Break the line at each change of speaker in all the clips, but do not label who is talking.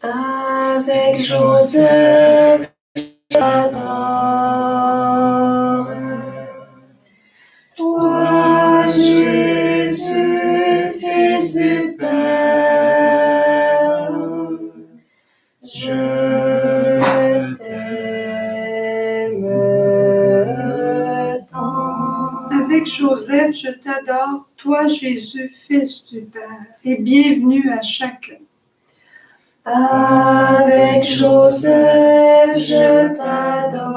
Avec Joseph, j'adore. Toi, Jésus, Fils du Père, je t'aime tant.
Avec Joseph, je t'adore, toi, Jésus, Fils du Père, et bienvenue à chacun.
Avec Joseph, je t'adore.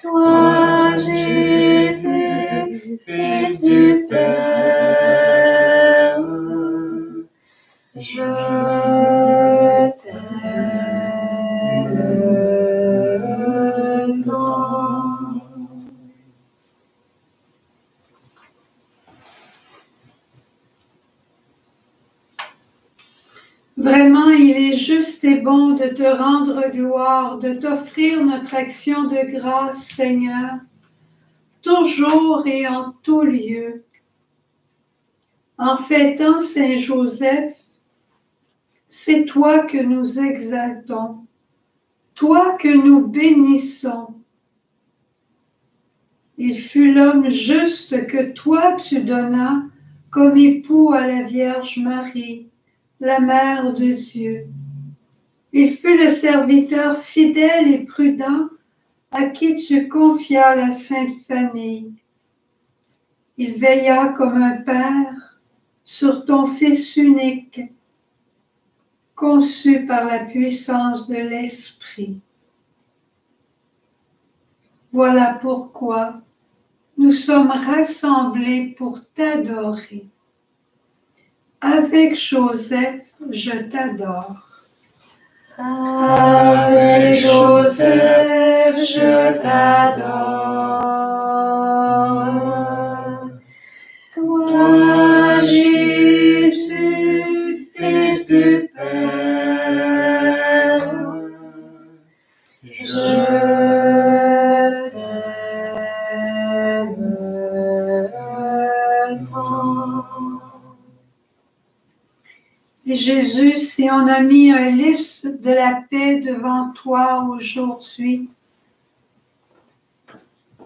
Toi, Jésus, Fils du Père, je t'aime tant.
Vraiment, il est juste et bon de te rendre gloire, de t'offrir notre action de grâce, Seigneur, toujours et en tout lieu. En fêtant Saint Joseph, c'est toi que nous exaltons, toi que nous bénissons. Il fut l'homme juste que toi tu donnas comme époux à la Vierge Marie, la Mère de Dieu. Il fut le serviteur fidèle et prudent à qui tu confias la Sainte Famille. Il veilla comme un père sur ton Fils unique, conçu par la puissance de l'Esprit. Voilà pourquoi nous sommes rassemblés pour t'adorer. Avec Joseph, je t'adore.
Avec Joseph, je t'adore. Toi, Jésus, Fils du Père, je t'aime tant.
Et Jésus, si on a mis un lys de la paix devant toi aujourd'hui,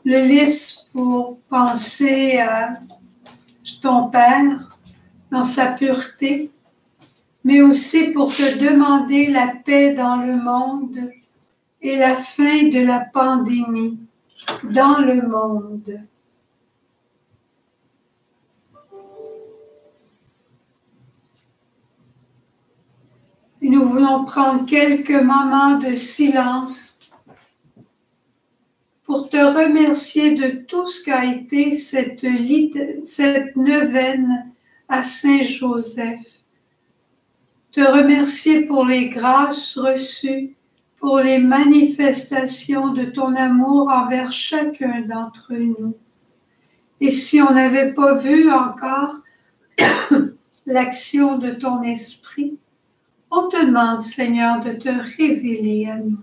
le lys pour penser à ton Père dans sa pureté, mais aussi pour te demander la paix dans le monde et la fin de la pandémie dans le monde. Et nous voulons prendre quelques moments de silence pour te remercier de tout ce qu'a été cette neuvaine à Saint-Joseph. Te remercier pour les grâces reçues, pour les manifestations de ton amour envers chacun d'entre nous. Et si on n'avait pas vu encore l'action de ton esprit, on te demande, Seigneur, de te révéler à nous.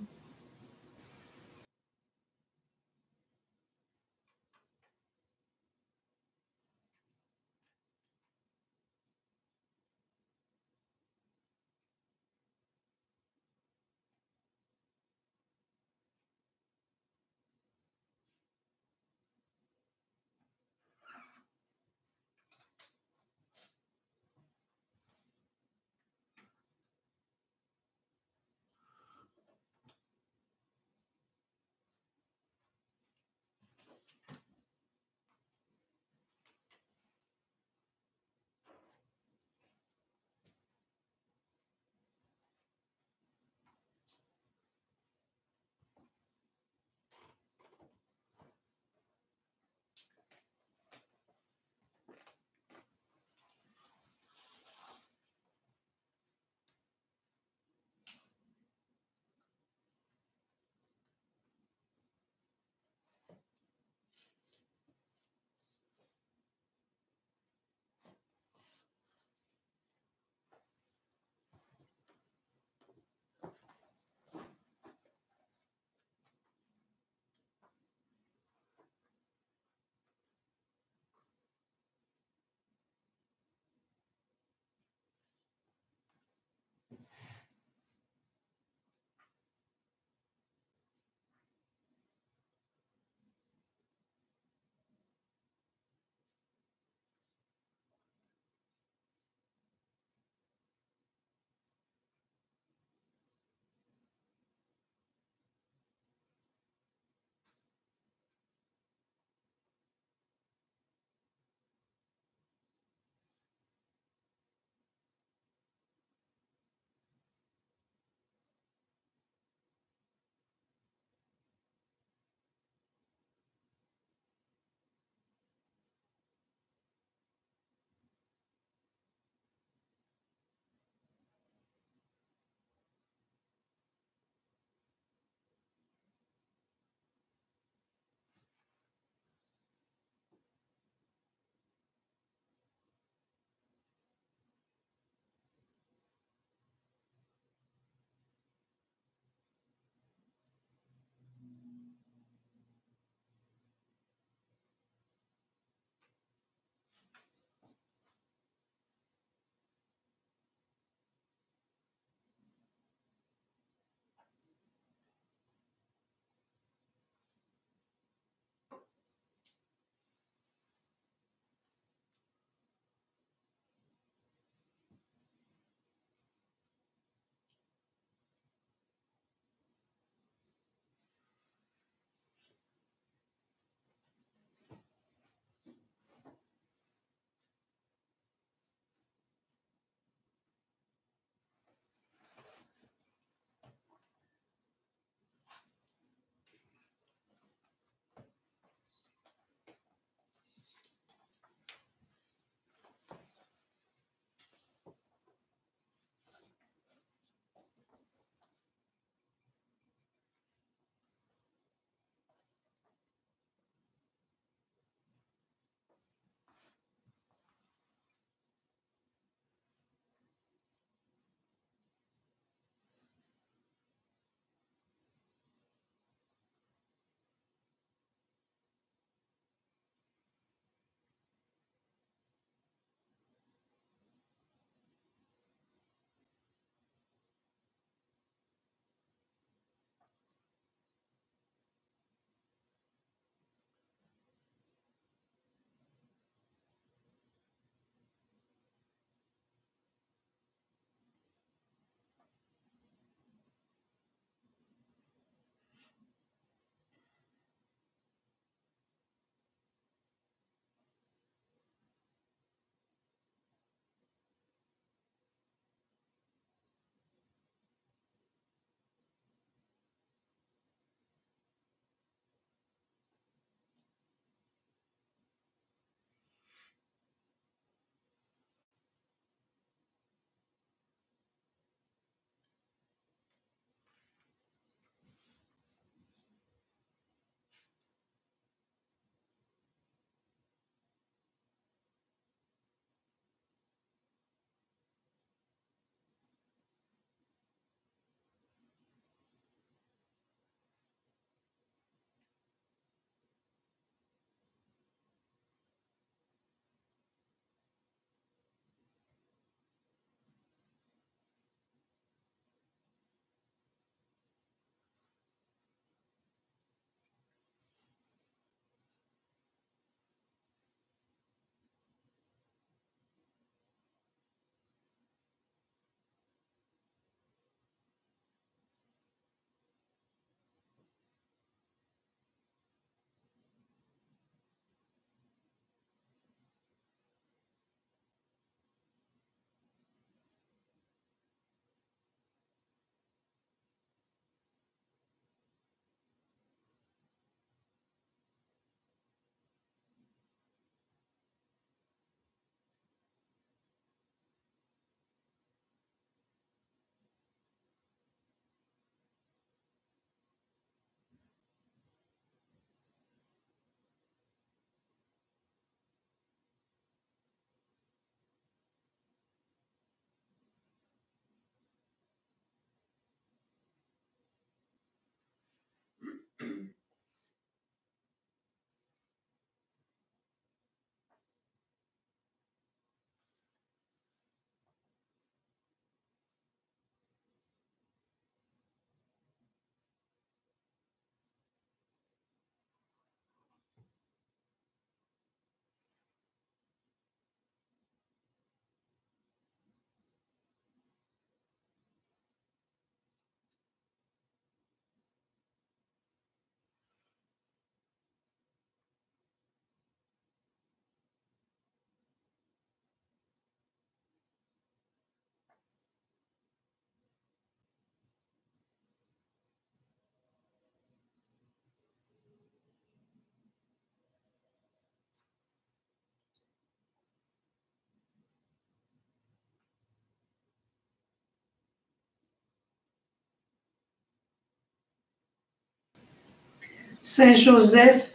Saint Joseph,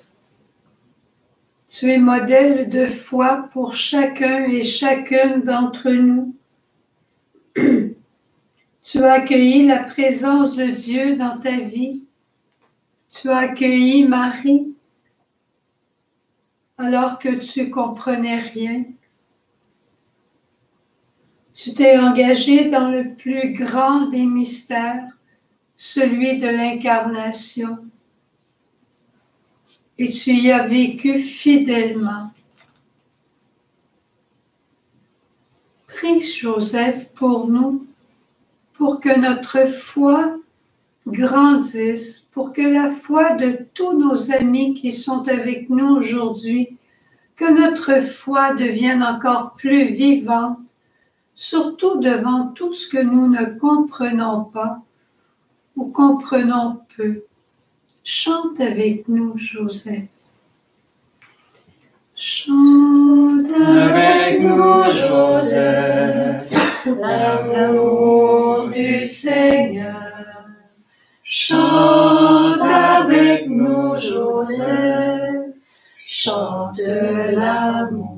tu es modèle de foi pour chacun et chacune d'entre nous. Tu as accueilli la présence de Dieu dans ta vie. Tu as accueilli Marie alors que tu comprenais rien. Tu t'es engagé dans le plus grand des mystères, celui de l'incarnation. Et tu y as vécu fidèlement. Prie Joseph pour nous, pour que notre foi grandisse, pour que la foi de tous nos amis qui sont avec nous aujourd'hui, que notre foi devienne encore plus vivante, surtout devant tout ce que nous ne comprenons pas ou comprenons peu. Chante avec nous, Joseph. Chante
Avec nous, Joseph, l'amour du Seigneur. Chante avec nous, Joseph, chante l'amour.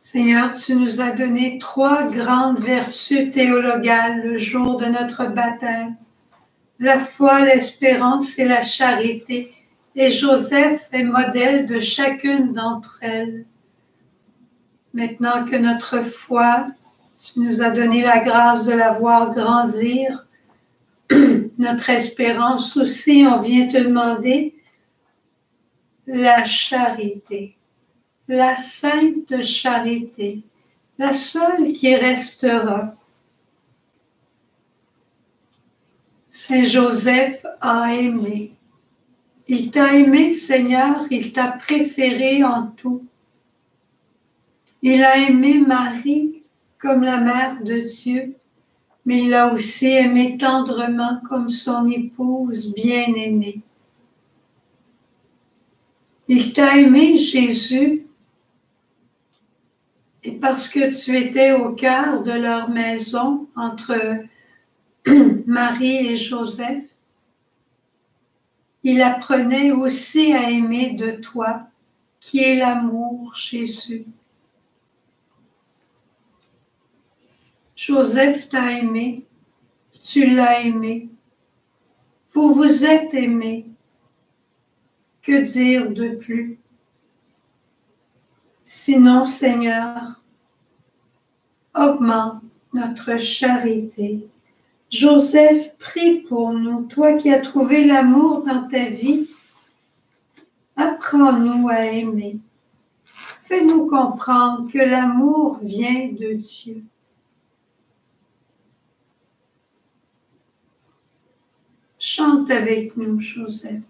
Seigneur, tu nous as donné 3 grandes vertus théologales le jour de notre baptême. La foi, l'espérance et la charité. Et Joseph est modèle de chacune d'entre elles. Maintenant que notre foi, tu nous as donné la grâce de la voir grandir, notre espérance aussi, on vient te demander la charité, la sainte charité, la seule qui restera. Saint Joseph a aimé. Il t'a aimé, Seigneur, il t'a préféré en tout. Il a aimé Marie comme la mère de Dieu, mais il l'a aussi aimé tendrement comme son épouse bien-aimée. Il t'a aimé, Jésus, et parce que tu étais au cœur de leur maison entre Marie et Joseph, il apprenait aussi à aimer de toi, qui est l'amour, Jésus. Joseph t'a aimé, tu l'as aimé, vous vous êtes aimés. Que dire de plus? Sinon, Seigneur, augmente notre charité. Joseph, prie pour nous, toi qui as trouvé l'amour dans ta vie, apprends-nous à aimer. Fais-nous comprendre que l'amour vient de Dieu. Chante avec nous, Joseph.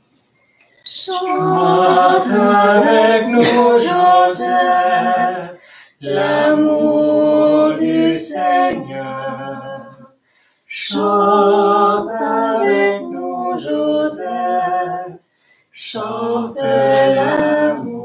Chante avec nous, Joseph, l'amour du Seigneur. Chante avec nous, Joseph, chante l'amour.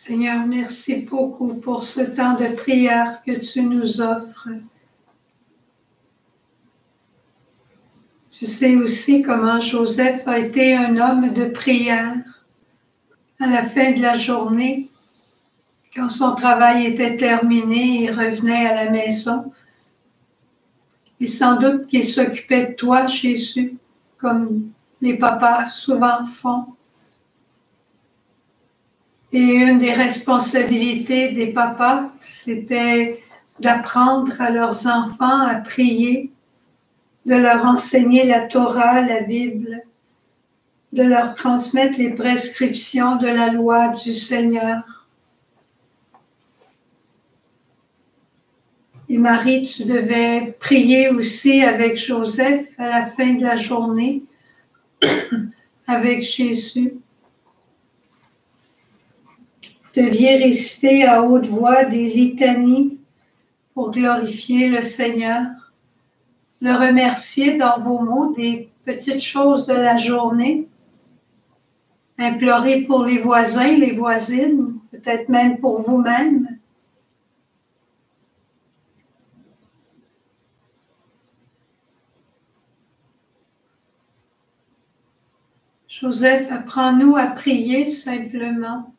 Seigneur, merci beaucoup pour ce temps de prière que tu nous offres. Tu sais aussi comment Joseph a été un homme de prière. À la fin de la journée, quand son travail était terminé, il revenait à la maison. Et sans doute qu'il s'occupait de toi, Jésus, comme les papas souvent font. Et une des responsabilités des papas, c'était d'apprendre à leurs enfants à prier, de leur enseigner la Torah, la Bible, de leur transmettre les prescriptions de la loi du Seigneur. Et Marie, tu devais prier aussi avec Joseph à la fin de la journée, avec Jésus. Vous deviez réciter à haute voix des litanies pour glorifier le Seigneur, le remercier dans vos mots des petites choses de la journée, implorer pour les voisins, les voisines, peut-être même pour vous-même. Joseph, apprends-nous à prier simplement.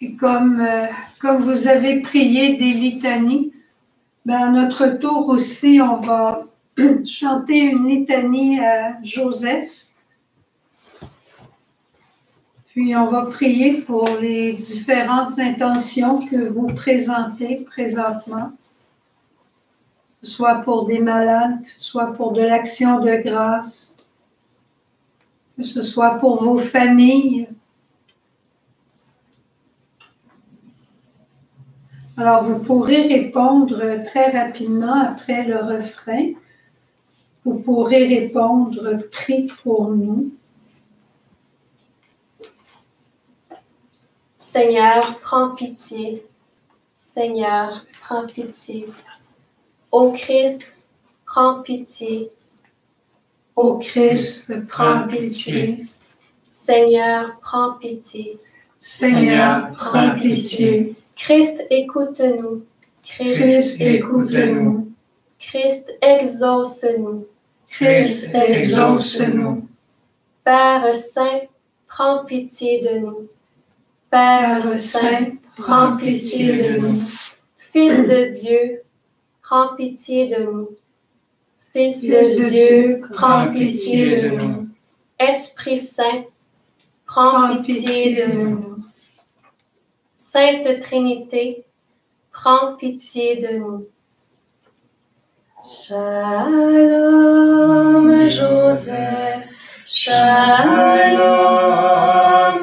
Et comme vous avez prié des litanies, à notre tour aussi, on va chanter une litanie à Joseph. Puis on va prier pour les différentes intentions que vous présentez présentement, que ce soit pour des malades, que ce soit pour de l'action de grâce, que ce soit pour vos familles. Alors, vous pourrez répondre très rapidement après le refrain. Vous pourrez répondre « Prie pour nous ».
Seigneur, prends pitié. Seigneur, prends pitié. Ô Christ, prends pitié.
Ô Christ, prends pitié.
Seigneur, prends pitié.
Seigneur, prends pitié.
Christ, écoute-nous.
Christ, écoute-nous.
Christ, exauce-nous.
Christ, exauce-nous.
Père Saint, prends pitié de nous. Père Saint, prends pitié de nous. Fils de Dieu, prends pitié de nous. Fils de Dieu, prends pitié de nous. Esprit Saint, prends pitié de nous. Sainte Trinité, prends pitié de nous. Shalom Joseph, Shalom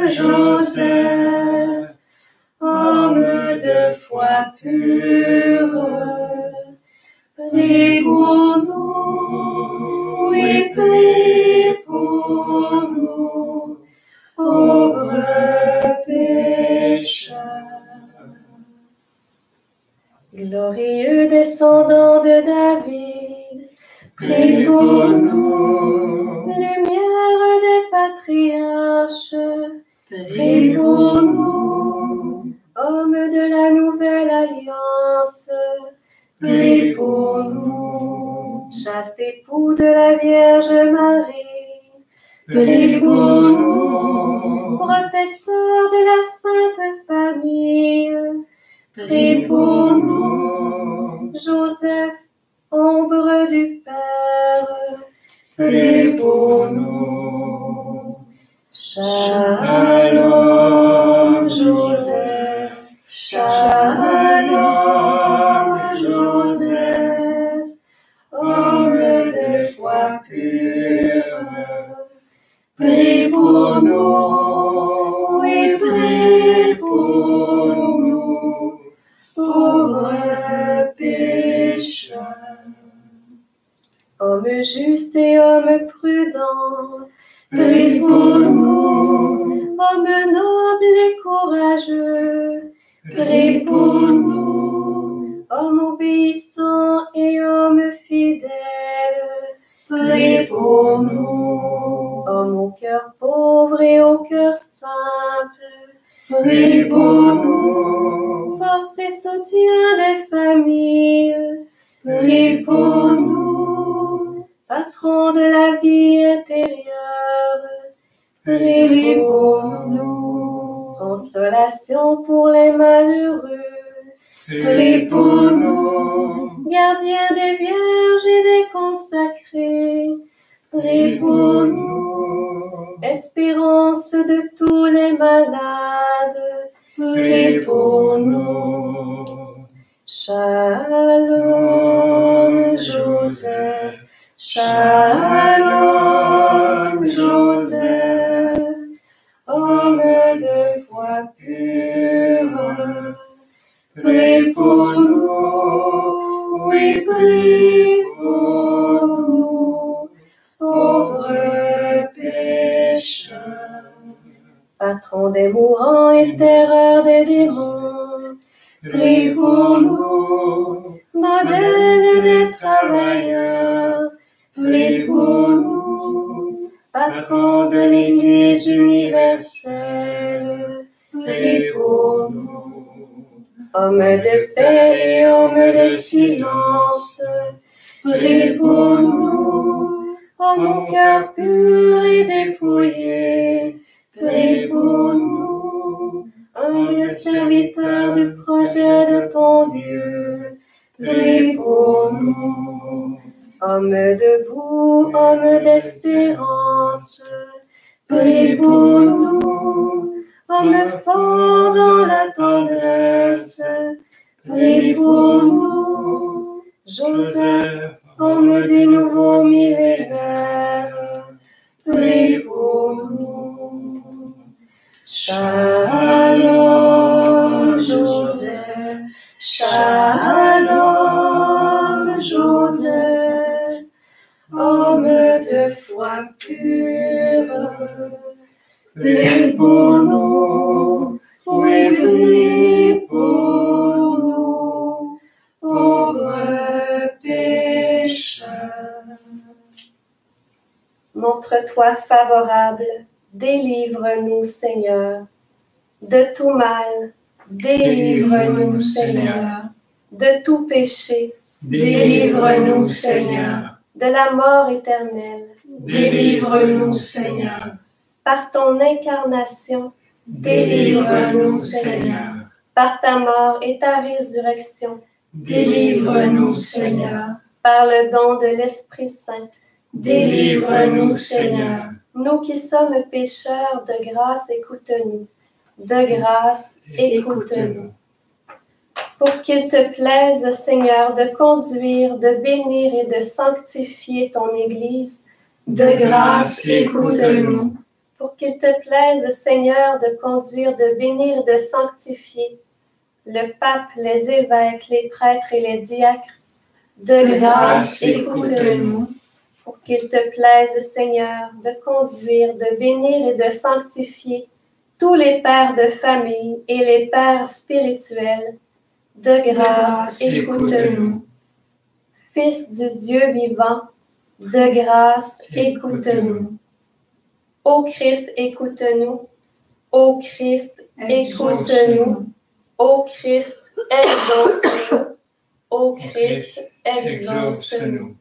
Joseph, homme de foi pure, prie pour nous, oui, prie pour nous, pauvres pécheurs. Glorieux descendant de David, prie pour nous. Lumière des patriarches, prie pour nous. Homme de la nouvelle alliance, prie pour nous. Chaste époux de la Vierge Marie, prie pour nous. Protecteur de la Sainte Famille, prie pour nous. Joseph, ombre du Père, prie pour nous. Shalom Joseph, Shalom Joseph, homme de foi pure, prie pour nous, oui, prie pour nous, pauvres pécheurs. Homme juste et homme prudent, prie pour nous. Homme noble et courageux, prie pour nous. Homme obéissant et homme fidèle, prie pour nous. Homme hommes au cœur pauvre et au cœur simple.
Prie pour nous.
Force et soutien des familles.
Prie pour nous.
Patron de la vie intérieure.
Prie pour nous.
Consolation pour les malheureux.
Prie pour nous.
Gardien des vierges et des consacrés.
Prie pour nous.
Espérance de tous les malades.
Prie pour nous.
Shalom Joseph. Shalom Joseph. Homme de foi pure.
Prie pour nous. Oui, prie pour nous. Pauvres pécheurs.
Patron des mourants et terreur des démons.
Prie pour nous.
Modèle des travailleurs.
Prie pour nous.
Patron de l'Église universelle.
Prie pour nous.
Homme de paix et homme de silence.
Prie pour nous.
Homme au cœur pur et dépouillé.
Prie pour nous.
Humble serviteur du projet de ton Dieu.
Prie pour nous.
Homme debout, homme d'espérance.
Prie pour nous.
Homme fort dans la tendresse.
Prie pour nous.
Joseph, homme du nouveau millénaire.
Prie pour nous.
Shalom Joseph. Shalom Joseph. Homme de foi pure.
Prie pour nous. Oui, prie pour nous. Pauvres pécheurs.
Montre-toi favorable, délivre-nous, Seigneur. De tout mal, délivre-nous, Seigneur. De tout péché,
Délivre-nous, Seigneur.
de la mort éternelle.
Délivre-nous, Seigneur.
Par ton incarnation,
Délivre-nous, Seigneur.
par ta mort et ta résurrection,
Délivre-nous, Seigneur.
par le don de l'Esprit Saint,
Délivre-nous, Seigneur.
nous qui sommes pécheurs, de grâce, écoute-nous. De grâce, écoute-nous. Pour qu'il te plaise, Seigneur, de conduire, de bénir et de sanctifier ton Église,
De grâce, écoute-nous.
pour qu'il te plaise, Seigneur, de conduire, de bénir, de sanctifier le pape, les évêques, les prêtres et les diacres. De grâce, écoute-nous. Pour qu'il te plaise, Seigneur, de conduire, de bénir et de sanctifier tous les pères de famille et les pères spirituels. De grâce, écoute-nous. Fils du Dieu vivant, de grâce, écoute-nous. Ô Christ, écoute-nous. Ô Christ, écoute-nous. Ô Christ, exauce-nous. Ô Christ, exauce-nous.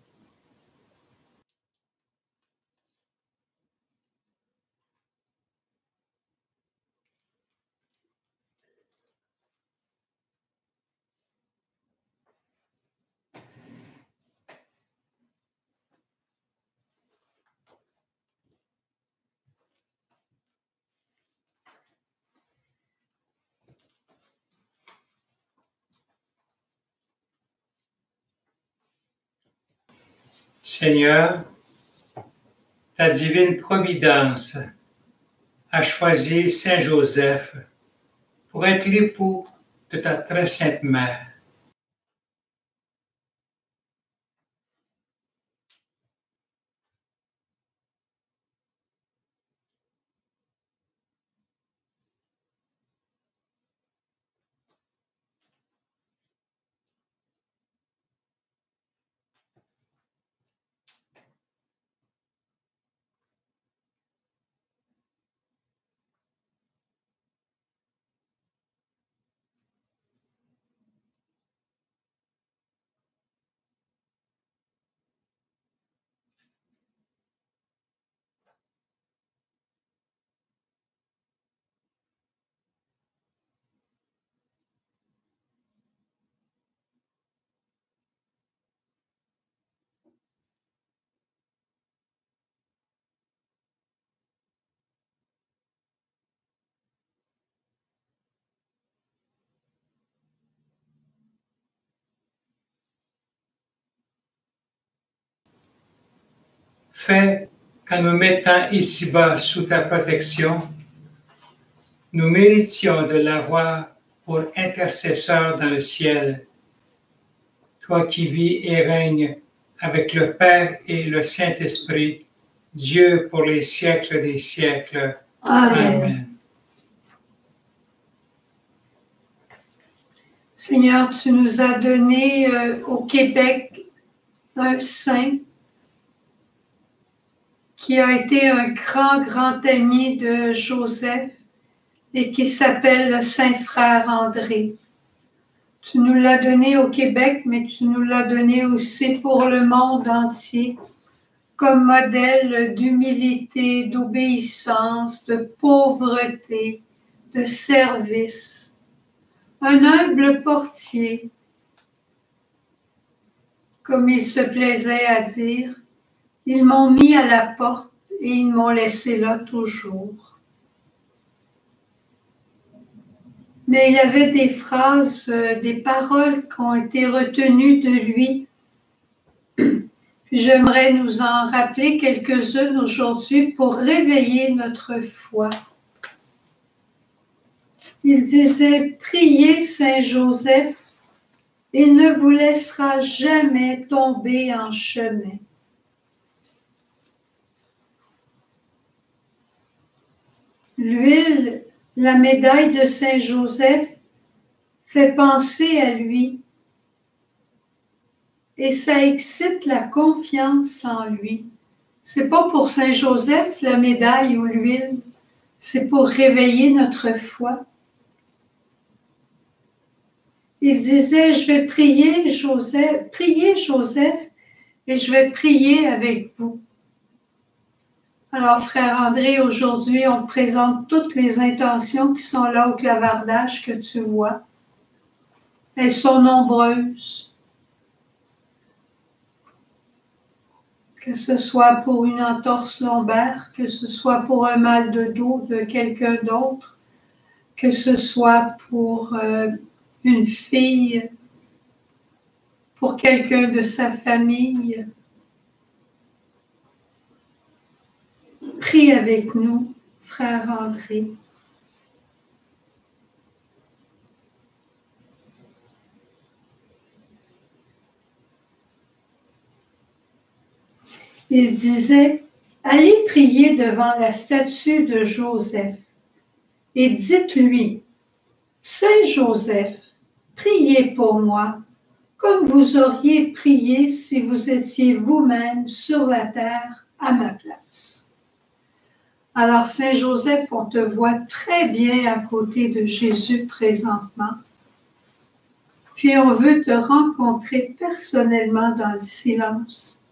Seigneur, ta divine providence a choisi Saint Joseph pour être l'époux de ta très sainte mère. fais qu'en nous mettant ici-bas sous ta protection, nous méritions de l'avoir pour intercesseur dans le ciel. Toi qui vis et règnes avec le Père et le Saint-Esprit, Dieu pour les siècles des siècles.
Amen.
Amen.
Seigneur, tu nous as donné au Québec un saint qui a été un grand ami de Joseph et qui s'appelle le Saint Frère André. Tu nous l'as donné au Québec, mais tu nous l'as donné aussi pour le monde entier, comme modèle d'humilité, d'obéissance, de pauvreté, de service. Un humble portier, comme il se plaisait à dire, ils m'ont mis à la porte et ils m'ont laissé là toujours. Mais il avait des phrases, des paroles qui ont été retenues de lui. Puis j'aimerais nous en rappeler quelques-unes aujourd'hui pour réveiller notre foi. Il disait, priez Saint Joseph, il ne vous laissera jamais tomber en chemin. L'huile, la médaille de Saint Joseph, fait penser à lui et ça excite la confiance en lui. C'est pas pour Saint Joseph la médaille ou l'huile, c'est pour réveiller notre foi. Il disait, je vais prier Joseph et je vais prier avec vous. Alors, frère André, aujourd'hui, on te présente toutes les intentions qui sont là au clavardage que tu vois. Elles sont nombreuses. Que ce soit pour une entorse lombaire, que ce soit pour un mal de dos de quelqu'un d'autre, que ce soit pour une fille, pour quelqu'un de sa famille. Prie avec nous, frère André. Il disait, allez prier devant la statue de Joseph et dites-lui, Saint Joseph, priez pour moi, comme vous auriez prié si vous étiez vous-même sur la terre à ma place. Alors, Saint Joseph, on te voit très bien à côté de Jésus présentement. Puis on veut te rencontrer personnellement dans le silence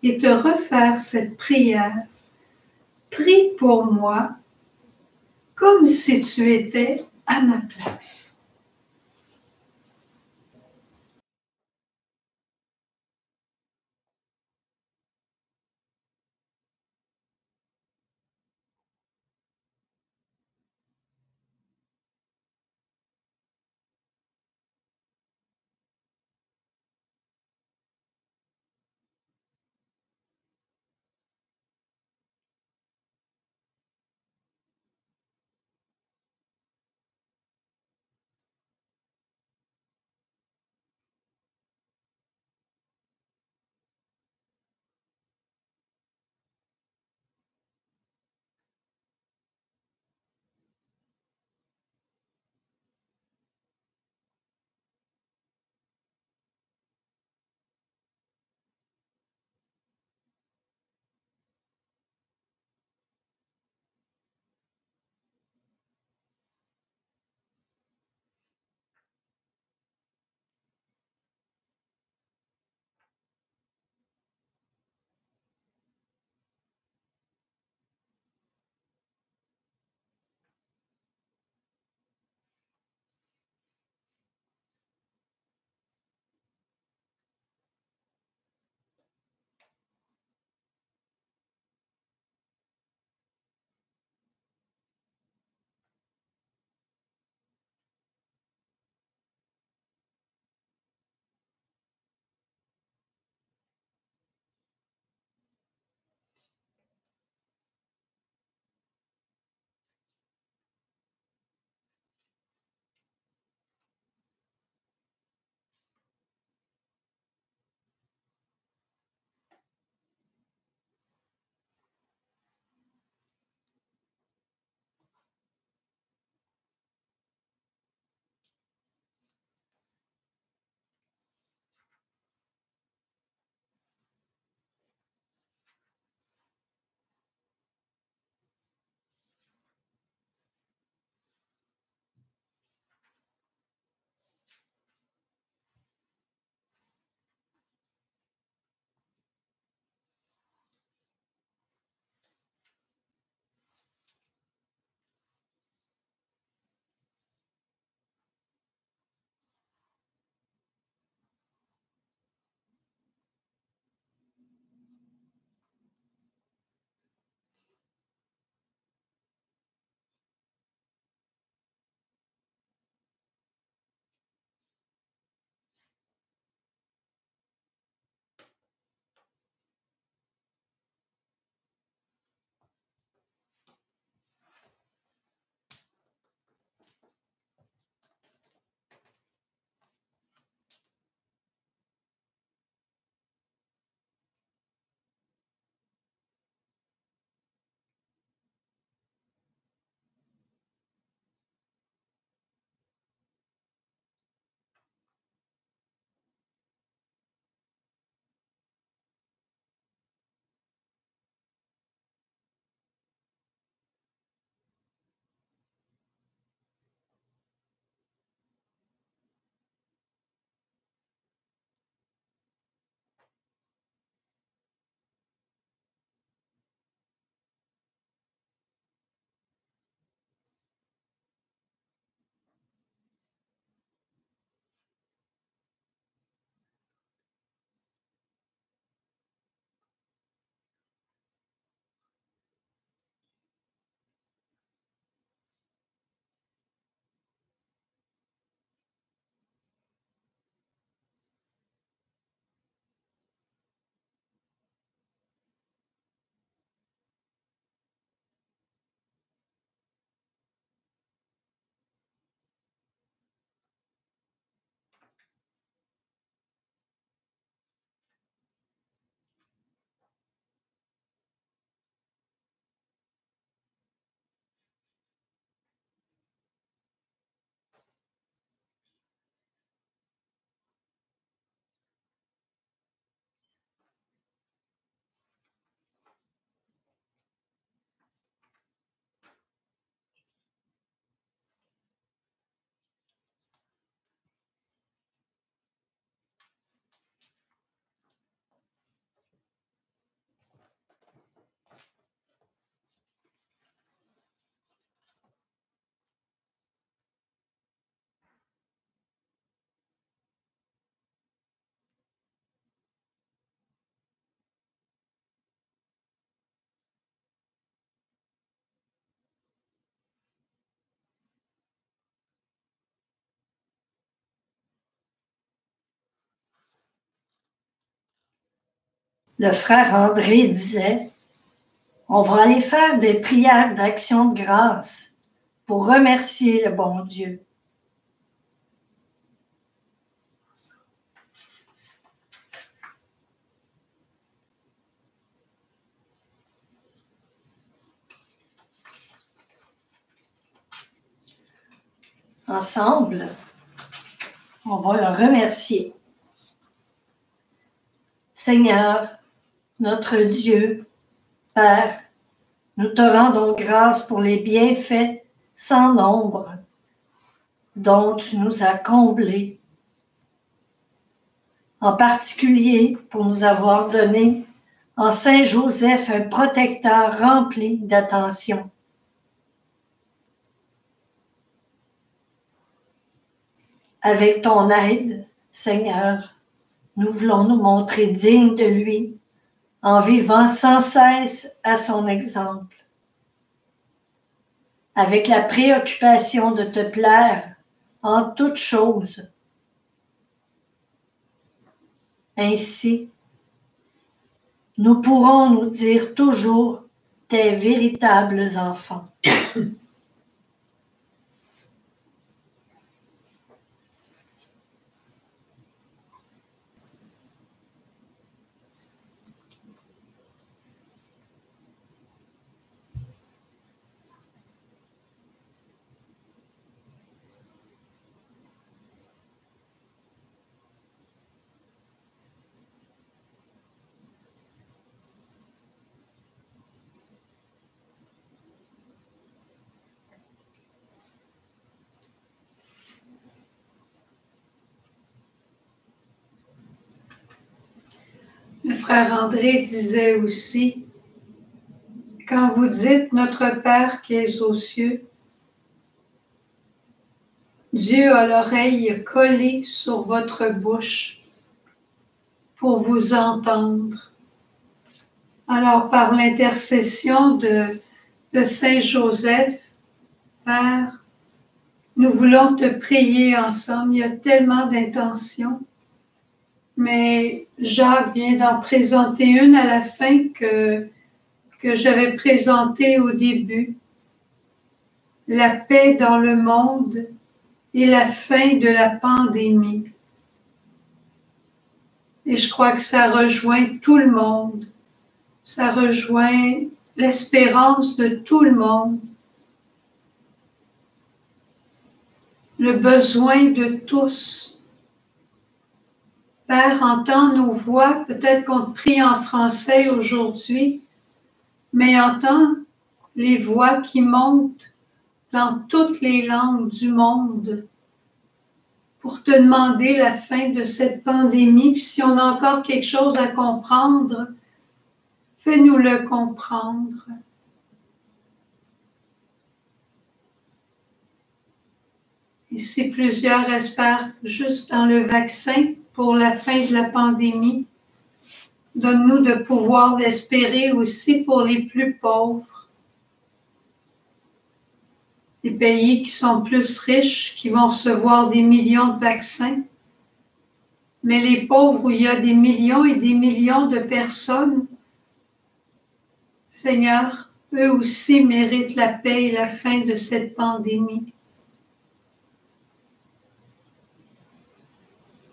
et te refaire cette prière. Prie pour moi comme si tu étais à ma place.
le frère André disait, on va aller faire des prières d'action de grâce pour remercier le bon Dieu. Ensemble, on va le remercier. Seigneur, notre Dieu, Père, nous te rendons grâce pour les bienfaits sans nombre dont tu nous as comblés, en particulier pour nous avoir donné en Saint Joseph un protecteur rempli d'attention. Avec ton aide, Seigneur, nous voulons nous montrer dignes de lui en vivant sans cesse à son exemple. Avec la préoccupation de te plaire en toutes choses. Ainsi, nous pourrons nous dire toujours tes véritables enfants.
Le frère André disait aussi, quand vous dites notre Père qui est aux cieux, Dieu a l'oreille collée sur votre bouche pour vous entendre. Alors, par l'intercession de Saint Joseph, Père, nous voulons te prier ensemble. Il y a tellement d'intentions. Mais Jacques vient d'en présenter une à la fin que j'avais présentée au début. La paix dans le monde et la fin de la pandémie. Et je crois que ça rejoint tout le monde. Ça rejoint l'espérance de tout le monde. Le besoin de tous. Père, entends nos voix, peut-être qu'on te prie en français aujourd'hui, mais entends les voix qui montent dans toutes les langues du monde pour te demander la fin de cette pandémie. Puis si on a encore quelque chose à comprendre, fais-nous le comprendre. Et si plusieurs espèrent juste dans le vaccin pour la fin de la pandémie, donne-nous de pouvoir l'espérer aussi pour les plus pauvres. Les pays qui sont plus riches, qui vont recevoir des millions de vaccins, mais les pauvres où il y a des millions et des millions de personnes, Seigneur, eux aussi méritent la paix et la fin de cette pandémie.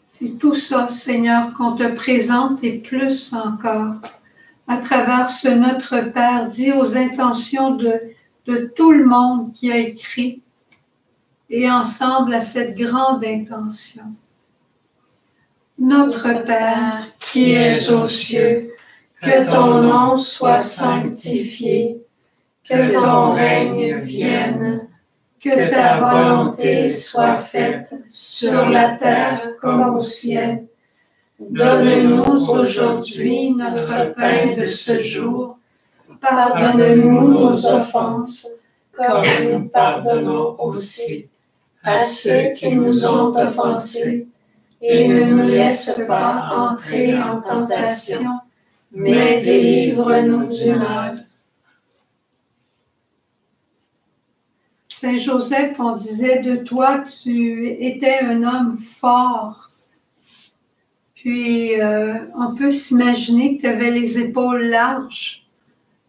C'est tout ça, Seigneur, qu'on te présente et plus encore. À travers ce Notre Père, dit aux intentions de tout le monde qui a écrit et ensemble à cette grande intention. Notre Père, qui es aux cieux, que ton nom soit sanctifié, que ton règne vienne, que ta volonté soit faite sur la terre comme au ciel. Donne-nous aujourd'hui notre pain de ce jour. Pardonne-nous nos offenses, comme nous pardonnons aussi à ceux qui nous ont offensés. Et ne nous laisse pas entrer en tentation, mais délivre-nous du mal. Saint Joseph, on disait de toi que tu étais un homme fort. Puis, on peut s'imaginer que tu avais les épaules larges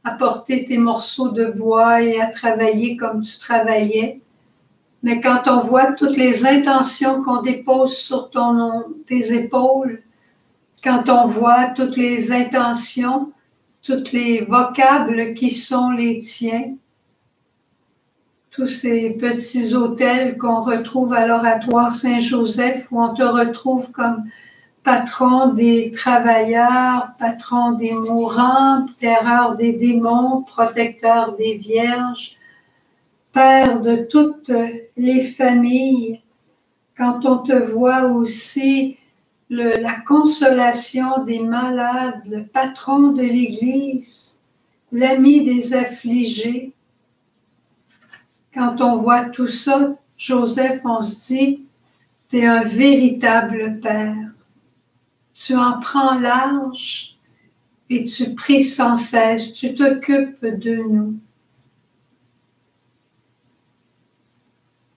à porter tes morceaux de bois et à travailler comme tu travaillais. Mais quand on voit toutes les intentions qu'on dépose sur tes épaules, quand on voit toutes les intentions, tous les vocables qui sont les tiens, tous ces petits autels qu'on retrouve à l'Oratoire Saint-Joseph, où on te retrouve comme patron des travailleurs, patron des mourants, terreur des démons, protecteur des vierges, Père de toutes les familles, quand on te voit aussi la consolation des malades, le patron de l'Église, l'ami des affligés, quand on voit tout ça, Joseph, on se dit, tu es un véritable Père. Tu en prends large et tu pries sans cesse, tu t'occupes de nous.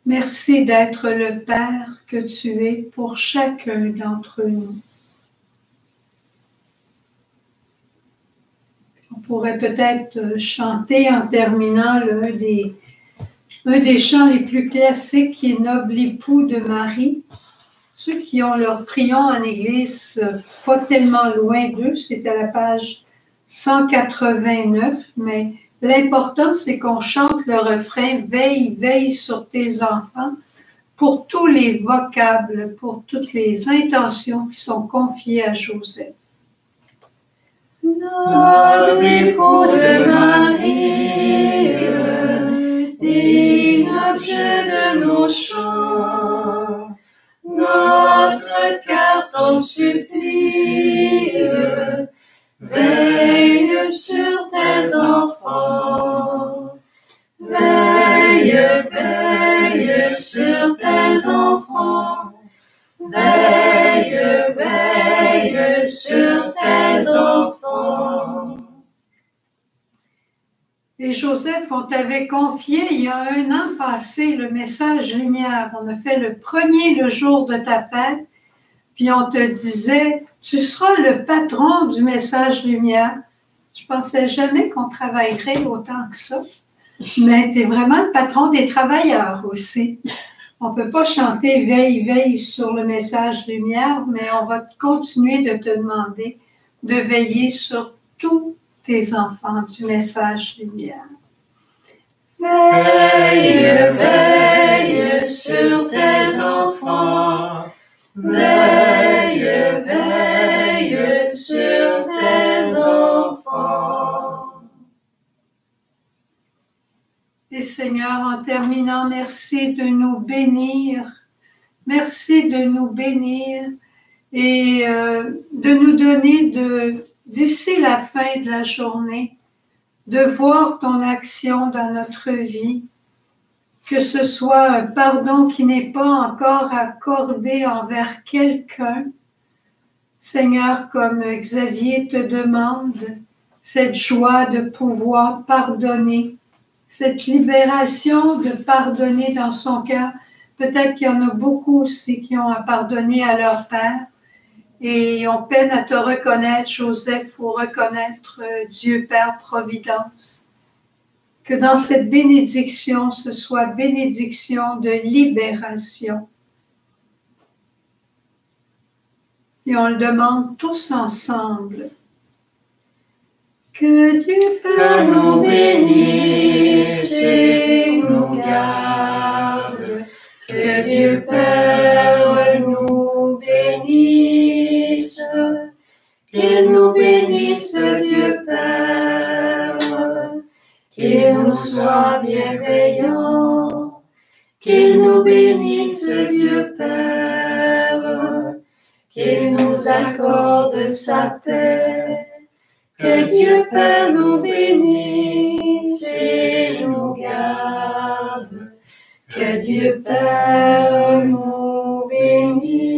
Merci d'être le Père que tu es pour chacun d'entre nous. On pourrait peut-être chanter en terminant un des chants les plus classiques qui est « Noble époux de Marie ». Ceux qui ont leur prion en église pas tellement loin d'eux, c'est à la page 189, mais l'important, c'est qu'on chante le refrain « Veille, veille sur tes enfants » pour tous les vocables, pour toutes les intentions qui sont confiées à Joseph.
Noble époux de Marie, digne objet de nos chants, notre cœur t'en supplie, veille sur tes enfants. Veille, veille sur tes enfants. Veille, veille sur tes enfants.
Et Joseph, on t'avait confié il y a 1 an passé le message lumière. On a fait le premier le jour de ta fête, puis on te disait, tu seras le patron du message lumière. Je pensais jamais qu'on travaillerait autant que ça, mais tu es vraiment le patron des travailleurs aussi. On ne peut pas chanter veille, veille sur le message lumière, mais on va continuer de te demander de veiller sur tous tes enfants du message lumière.
Veille, veille sur tes enfants. Veille, veille sur tes enfants.
Et Seigneur, en terminant, merci de nous bénir. Merci de nous bénir et de nous donner d'ici la fin de la journée, de voir ton action dans notre vie, que ce soit un pardon qui n'est pas encore accordé envers quelqu'un. Seigneur, comme Xavier te demande, cette joie de pouvoir pardonner, cette libération de pardonner dans son cœur. Peut-être qu'il y en a beaucoup aussi qui ont à pardonner à leur père et on peine à te reconnaître, Joseph, pour reconnaître Dieu Père Providence. Que dans cette bénédiction, ce soit bénédiction de libération. Et on le demande tous ensemble. Que Dieu Père nous bénisse et nous garde. Que Dieu Père nous bénisse. Qu'il nous bénisse, Dieu Père. Qu'il nous soit bienveillant. Qu'il nous bénisse, Dieu Père. Qu'il nous accorde sa paix. Que Dieu Père nous bénisse et nous garde. Que Dieu Père nous bénisse.